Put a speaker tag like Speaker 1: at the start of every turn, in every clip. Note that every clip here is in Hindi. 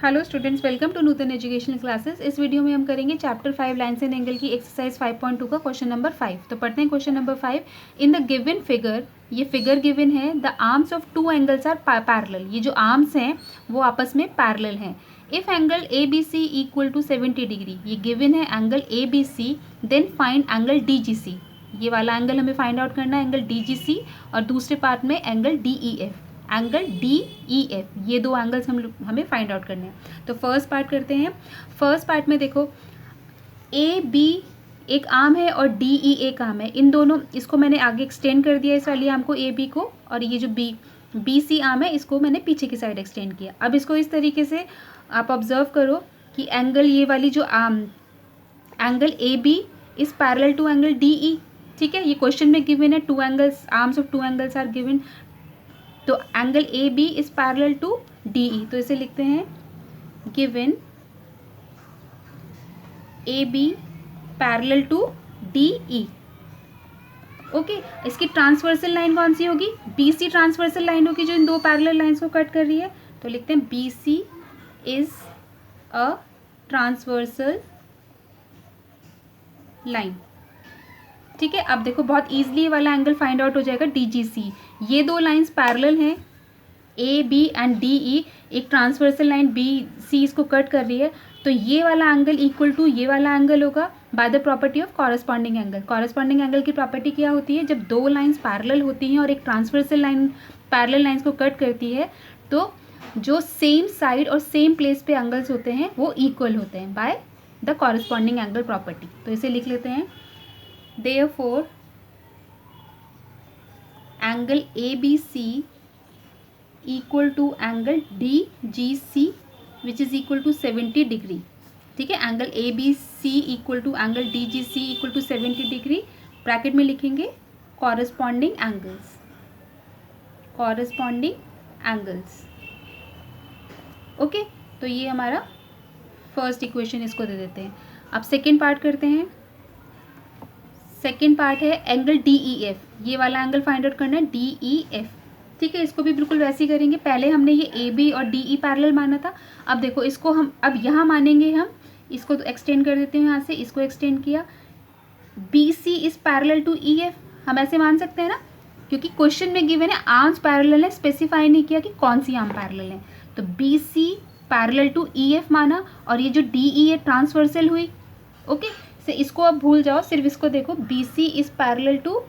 Speaker 1: Hello students, welcome to Nutan educational classes. इस वीडियो में हम करेंगे चैप्टर 5 लाइन्स एंड एंगल की एक्सरसाइज 5.2 का क्वेश्चन नंबर 5। तो पढ़ते हैं question number 5। In the given figure, ये फिगर गिवन है, the arms of two angles are parallel. ये जो आर्म्स हैं वो आपस में पैरेलल हैं। If angle A B C equal to 70 degree, ये गिवन है angle A B C, then find angle D G C. ये वाला एंगल हमें फाइंड आउट करना है, एंगल डी जी सी, और दूसरे पार्ट में angle D E F. Angle D E F, ये दो एंगल्स हमें फाइंड आउट करने हैं। तो फर्स्ट पार्ट करते हैं। फर्स्ट पार्ट में देखो, ए बी एक आर्म है और डी ई एक आर्म है। इन दोनों, इसको मैंने आगे एक्सटेंड कर दिया इस वाली आर्म को, ए बी को, और ये जो बी सी आर्म है इसको मैंने पीछे की साइड एक्सटेंड किया। अब इसको इस तरीके से आप ऑब्जर्व करो कि एंगल, ये वाली जो arm, angle A B is parallel to angle D E. ठीक है, ये क्वेश्चन में गिवन है, two angles, arms of two angles are given. तो angle A B is parallel to D E, तो इसे लिखते हैं given A B parallel to D E. Okay, इसकी ट्रांसवर्सल लाइन कौन सी होगी? बी सी ट्रांसवर्सल लाइन होगी जो इन दो पैरेलल लाइंस को कट कर रही है। तो लिखते हैं B C is a transversal line. ठीक है, अब देखो बहुत ईजिली ये वाला एंगल फाइंड आउट हो जाएगा, डी जी सी। ये दो लाइंस पैरेलल हैं, A B and D E, एक ट्रांसवर्सल लाइन बी सी इसको कट कर रही है। तो ये वाला एंगल इक्वल टू ये वाला एंगल होगा bye the property of corresponding angle. Corresponding angle की प्रॉपर्टी क्या होती है? जब दो लाइंस पैरेलल होती हैं और एक ट्रांसवर्सल लाइन पैरेलल लाइंस को कट करती है, तो जो सेम साइड और सेम प्लेस पे एंगल्स होते हैं वो इक्वल होते हैं by the corresponding angle property. तो इसे लिख लेते हैं, therefore angle ABC equal to angle DGC which is equal to 70 degree. ठीक है, angle ABC equal to angle DGC equal to 70 degree. Bracket में लिखेंगे corresponding angles, corresponding angles. Okay, तो ये हमारा फर्स्ट इक्वेशन, इसको दे देते हैं। अब सेकेंड पार्ट करते हैं। सेकेंड पार्ट है एंगल डी ई एफ। ये वाला एंगल फाइंड आउट करना है, डी ई एफ। ठीक है, इसको भी बिल्कुल वैसे ही करेंगे। पहले हमने ये ए बी और डी ई पैरेलल माना था। अब देखो, इसको हम अब यहाँ मानेंगे, हम इसको तो एक्सटेंड कर देते हैं, यहाँ से इसको एक्सटेंड किया। B C is parallel to E F, हम ऐसे मान सकते हैं ना, क्योंकि क्वेश्चन में गिवन है आर्म्स पैरेलल है, स्पेसिफाई नहीं किया कि कौन सी आर्म पैरेलल है। तो B C parallel to E F माना, और ये जो डी ई है ट्रांसवर्सल हुई। ओके, से इसको अब भूल जाओ, सिर्फ इसको देखो, B C is parallel to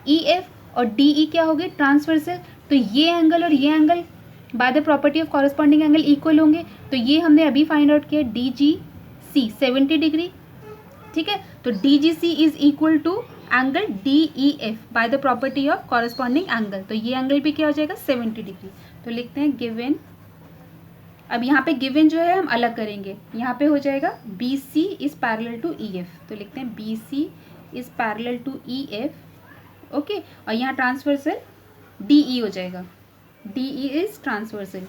Speaker 1: E F, और डी ई क्या हो गए? ट्रांसवर्सल। तो ये एंगल और ये angle by the property of corresponding angle equal होंगे। तो ये हमने अभी फाइंड आउट किया, डी जी सी 70 डिग्री। ठीक है, तो D G C is equal to angle D E F by the property of corresponding angle. तो ये एंगल भी क्या हो जाएगा? 70 डिग्री। तो लिखते हैं गिवन, अब यहाँ पे गिवन जो है हम अलग करेंगे, यहाँ पे हो जाएगा B C is parallel to E F. तो लिखते हैं B C is parallel to E F. Okay, और यहाँ ट्रांसवर्सल डी ई हो जाएगा, D E is transversal,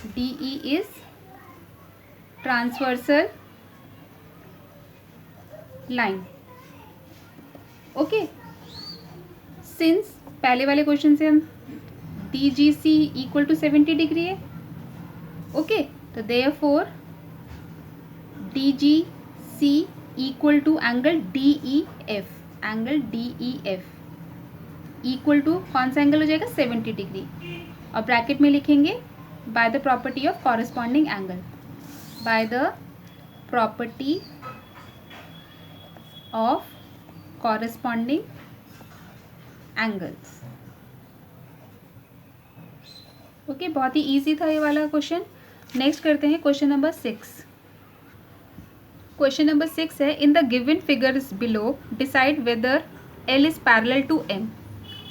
Speaker 1: D E is transversal line. Okay, since पहले वाले क्वेश्चन से हम D G C equal to 70 degree है। ओके, तो therefore D G C equal to angle D E F, angle D E F equal to कौन सा एंगल हो जाएगा? 70 डिग्री। और ब्रैकेट में लिखेंगे bye the property of corresponding angle, by the property of corresponding angles. Okay, बहुत ही इजी था ये वाला क्वेश्चन। नेक्स्ट करते हैं क्वेश्चन नंबर 6। क्वेश्चन नंबर 6 है, in the given figures below decide whether L is parallel to M.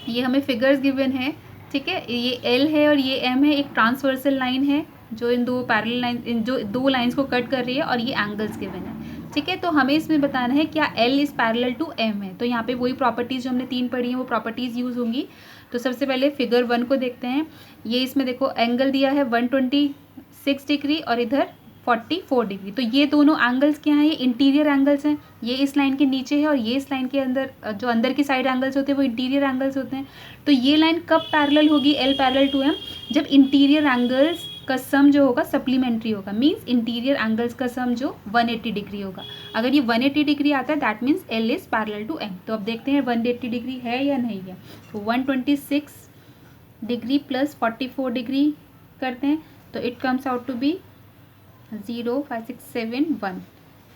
Speaker 1: ये हमें फिगर्स गिवन है। ठीक है, ये एल है और ये एम है, एक ट्रांसवर्सल लाइन है जो इन दो पैरेलल लाइन, इन जो दो लाइंस को कट कर रही है, और ये एंगल्स गिवन है। ठीक है, तो हमें इसमें बताना है क्या L is parallel to M है। तो यहाँ पे वही प्रॉपर्टीज़ जो हमने 3 पढ़ी हैं वो प्रॉपर्टीज़ यूज़ होंगी। तो सबसे पहले फिगर 1 को देखते हैं। ये इसमें देखो एंगल दिया है 126 डिग्री और इधर 44 डिग्री। तो ये दोनों एंगल्स क्या हैं? ये इंटीरियर एंगल्स हैं। ये इस लाइन के नीचे है और ये इस लाइन के अंदर, जो अंदर की साइड एंगल्स होते हैं वो इंटीरियर एंगल्स होते हैं। तो ये लाइन कब पैरेलल होगी एल पैरेलल टू एम? जब इंटीरियर एंगल्स का सम जो होगा सप्लीमेंट्री होगा, मीन्स इंटीरियर एंगल्स का सम जो 180 डिग्री होगा। अगर ये 180 डिग्री आता है that means L is parallel to M. तो अब देखते हैं 180 डिग्री है या नहीं है। तो 126 डिग्री प्लस 44 डिग्री करते हैं तो it comes out to be 05671,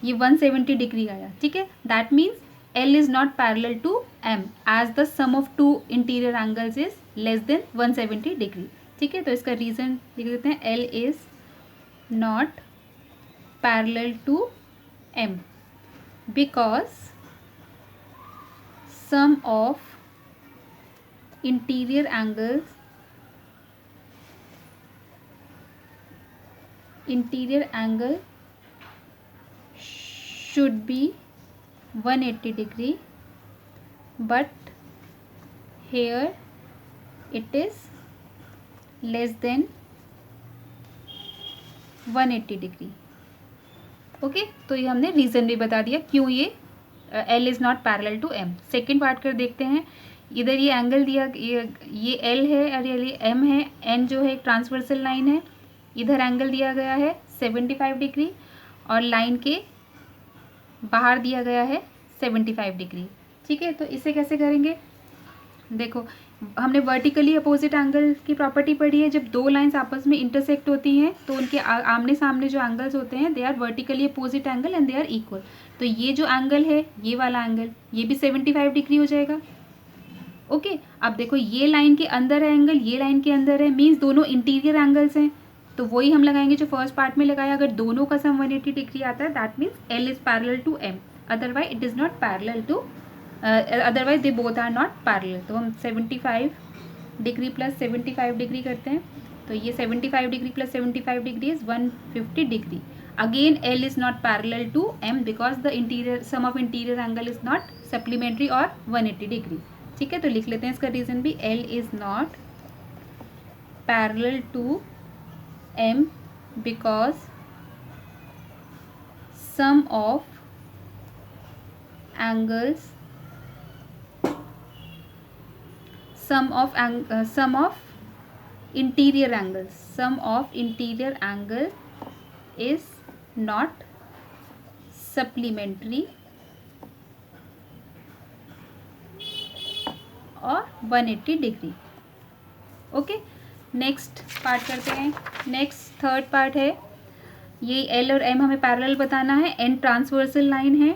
Speaker 1: ये 170 डिग्री आया। ठीक है, that means L is not parallel to M as the sum of two interior angles is less than 170 degree। ठीक है, तो इसका रीज़न लिख देते हैं, L is not parallel to M because sum of interior angle should be 180 degree but here it is less than 180 degree. Okay, तो ये हमने रीज़न भी बता दिया क्यों ये L is not parallel to M। Second part कर देखते हैं। इधर ये एंगल दिया, ये L है और ये M है, N जो है एक ट्रांसवर्सल लाइन है, इधर एंगल दिया गया है 75 डिग्री और लाइन के बाहर दिया गया है 75 डिग्री। ठीक है, तो इसे कैसे करेंगे, देखो हमने वर्टिकली अपोजिट एंगल की प्रॉपर्टी पढ़ी है। जब दो लाइंस आपस में इंटरसेक्ट होती हैं तो उनके आमने सामने जो एंगल्स होते हैं they are vertically opposite angle and they are equal. तो ये जो एंगल है, ये वाला एंगल, ये भी 75 डिग्री हो जाएगा। ओके, अब देखो ये लाइन के अंदर है एंगल, ये लाइन के अंदर है, मीन्स दोनों इंटीरियर एंगल्स हैं, तो वही हम लगाएंगे जो फर्स्ट पार्ट में लगाया। अगर दोनों का सम 180 डिग्री आता है that means L is parallel to M, otherwise it is not parallel to, otherwise they both are not parallel. तो हम 75 डिग्री प्लस 75 डिग्री करते हैं, तो ये 75 degree plus 75 degree is 150 degree. Again L is not parallel to M because the interior sum of interior angle is not supplementary और 180 डिग्री। ठीक है, तो लिख लेते हैं इसका रीज़न भी, L is not parallel to M because sum of angles sum of interior angle is not supplementary और 180 डिग्री। ओके, नेक्स्ट पार्ट करते हैं। नेक्स्ट थर्ड पार्ट है, ये L और M हमें पैरेलल बताना है, N ट्रांसवर्सल लाइन है,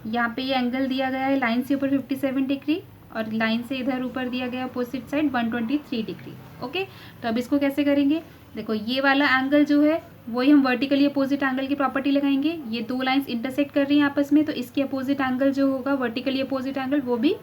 Speaker 1: यहाँ पे ये एंगल दिया गया है लाइन से ऊपर 57 डिग्री और लाइन से इधर ऊपर दिया गया अपोजिट साइड 123 डिग्री। ओके, तो अब इसको कैसे करेंगे, देखो ये वाला एंगल जो है वही हम वर्टिकली अपोजिट एंगल की प्रॉपर्टी लगाएंगे। ये दो लाइंस इंटरसेक्ट कर रही हैं आपस में, तो इसकी अपोजिट एंगल जो होगा वर्टिकली अपोजिट एंगल वो भी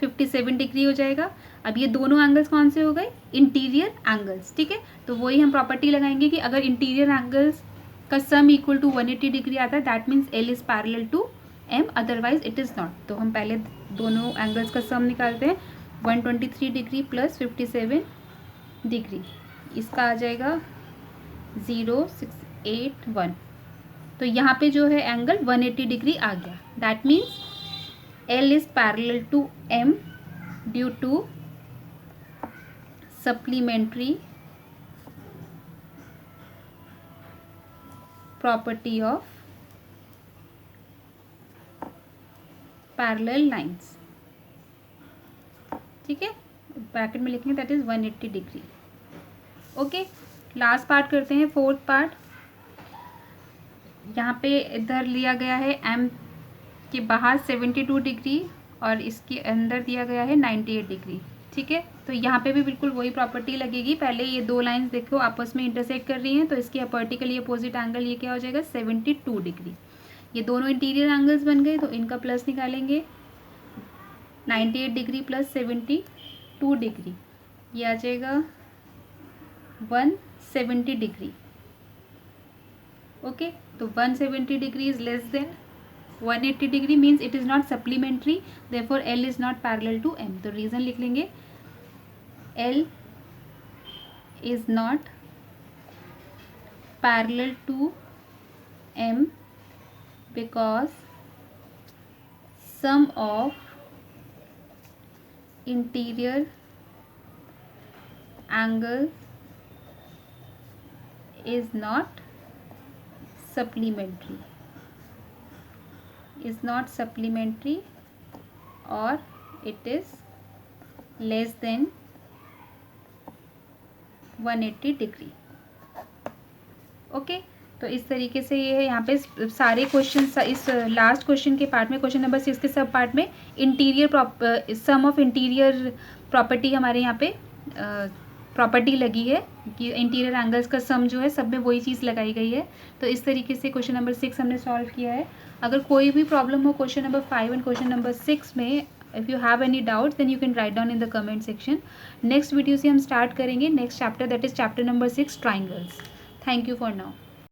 Speaker 1: 57 डिग्री हो जाएगा। अब ये दोनों एंगल्स कौन से हो गए, इंटीरियर एंगल्स। ठीक है, तो वही हम प्रॉपर्टी लगाएंगे कि अगर इंटीरियर एंगल्स का सम इक्वल टू 180 डिग्री आता है that means L is parallel to M, otherwise it is not. तो हम पहले दोनों एंगल्स का सम निकालते हैं, 123 डिग्री प्लस 57 डिग्री, इसका आ जाएगा 0681। तो यहाँ पे जो है एंगल 180 डिग्री आ गया, that means L is parallel to M due to supplementary property of parallel lines। ठीक है, ब्रैकेट में लिखेंगे that is 180 degree. Okay, last part करते हैं, फोर्थ पार्ट। यहाँ पे इधर लिया गया है M के बाहर 72 डिग्री और इसके अंदर दिया गया है 98 डिग्री। ठीक है, तो यहाँ पे भी बिल्कुल वही प्रॉपर्टी लगेगी। पहले ये दो लाइंस देखो आपस में इंटरसेक्ट कर रही हैं, तो इसके वर्टिकली अपोजिट एंगल ये क्या हो जाएगा 72 डिग्री। ये दोनों इंटीरियर एंगल्स बन गए, तो इनका प्लस निकालेंगे, 98 डिग्री प्लस 72 डिग्री, ये आ जाएगा 170 डिग्री। ओके, तो 170 degree is less than 180 degree, means it is not supplementary, therefore L is not parallel to M। तो रीज़न लिख लेंगे, L is not parallel to M because sum of interior angles is not supplementary, is not supplementary or it is less than 180 degree. Okay, तो इस तरीके से ये है। यहाँ पे सारे क्वेश्चन इस लास्ट क्वेश्चन के पार्ट में, क्वेश्चन नंबर 6 के सब पार्ट में interior sum of interior property हमारे यहाँ पे प्रॉपर्टी लगी है कि इंटीरियर एंगल्स का सम जो है सब में वही चीज़ लगाई गई है। तो इस तरीके से क्वेश्चन नंबर 6 हमने सॉल्व किया है। अगर कोई भी प्रॉब्लम हो question number 5 and question number 6 में, if you have any doubts then you can write down in the comment section. Next video से हम स्टार्ट करेंगे next chapter, that is chapter number 6 triangles. Thank you for now.